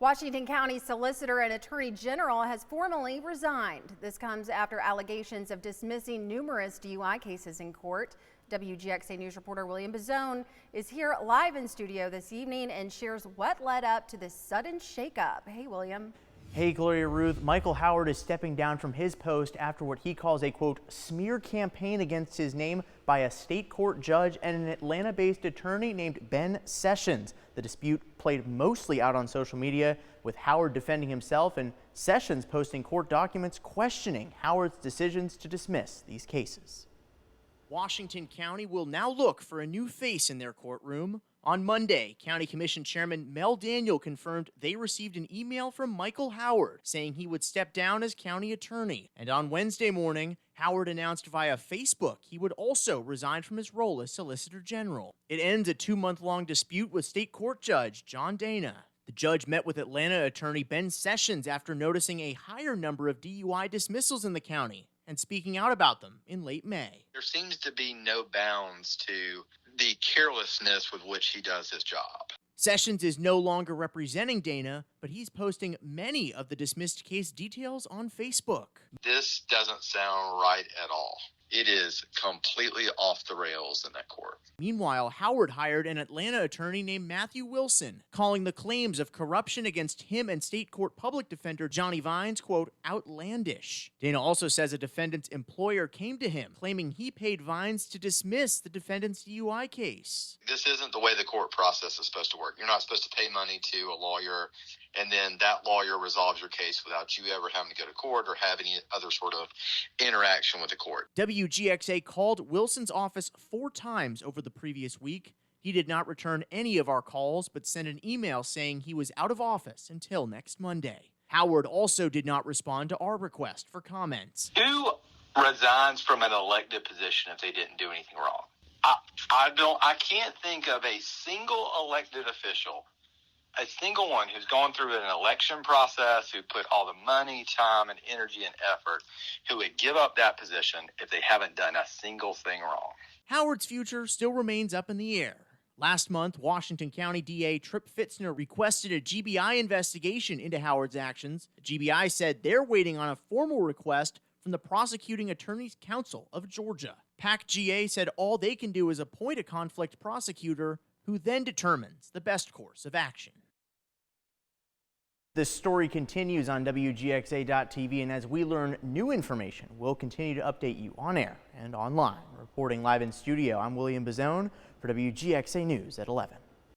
Washington County Solicitor and Attorney General has formally resigned. This comes after allegations of dismissing numerous DUI cases in court. WGXA News reporter William Bazone is here live in studio this evening and shares what led up to this sudden shakeup. Hey, William. Hey, Gloria Ruth. Michael Howard is stepping down from his post after what he calls a, quote, smear campaign against his name by a state court judge and an Atlanta-based attorney named Ben Sessions. The dispute played mostly out on social media, with Howard defending himself and Sessions posting court documents questioning Howard's decisions to dismiss these cases. Washington County will now look for a new face in their courtroom. On Monday, County Commission Chairman Mel Daniel confirmed they received an email from Michael Howard saying he would step down as county attorney. And on Wednesday morning, Howard announced via Facebook he would also resign from his role as Solicitor General. It ends a 2-month-long dispute with state court judge John Dana. The judge met with Atlanta attorney Ben Sessions after noticing a higher number of DUI dismissals in the county and speaking out about them in late May. There seems to be no bounds to the carelessness with which he does his job. Sessions is no longer representing Dana, but he's posting many of the dismissed case details on Facebook. This doesn't sound right at all. It is completely off the rails in that court. Meanwhile, Howard hired an Atlanta attorney named Matthew Wilson, calling the claims of corruption against him and state court public defender Johnny Vines, quote, outlandish. Dana also says a defendant's employer came to him, claiming he paid Vines to dismiss the defendant's DUI case. This isn't the way the court process is supposed to work. You're not supposed to pay money to a lawyer, and then that lawyer resolves your case without you ever having to go to court or have any other sort of interaction with the court. WGXA called Wilson's office 4 times over the previous week. He did not return any of our calls, but sent an email saying he was out of office until next Monday. Howard also did not respond to our request for comments. Who resigns from an elected position if they didn't do anything wrong? I can't think of a single elected official, a single one who's gone through an election process, who put all the money, time, and energy and effort, who would give up that position if they haven't done a single thing wrong. Howard's future still remains up in the air. Last month, Washington County DA Tripp Fitzner requested a GBI investigation into Howard's actions. The GBI said they're waiting on a formal request from the Prosecuting Attorney's Council of Georgia. PAC-GA said all they can do is appoint a conflict prosecutor who then determines the best course of action. This story continues on WGXA.TV, and as we learn new information, we'll continue to update you on air and online. Reporting live in studio, I'm William Bazone for WGXA News at 11.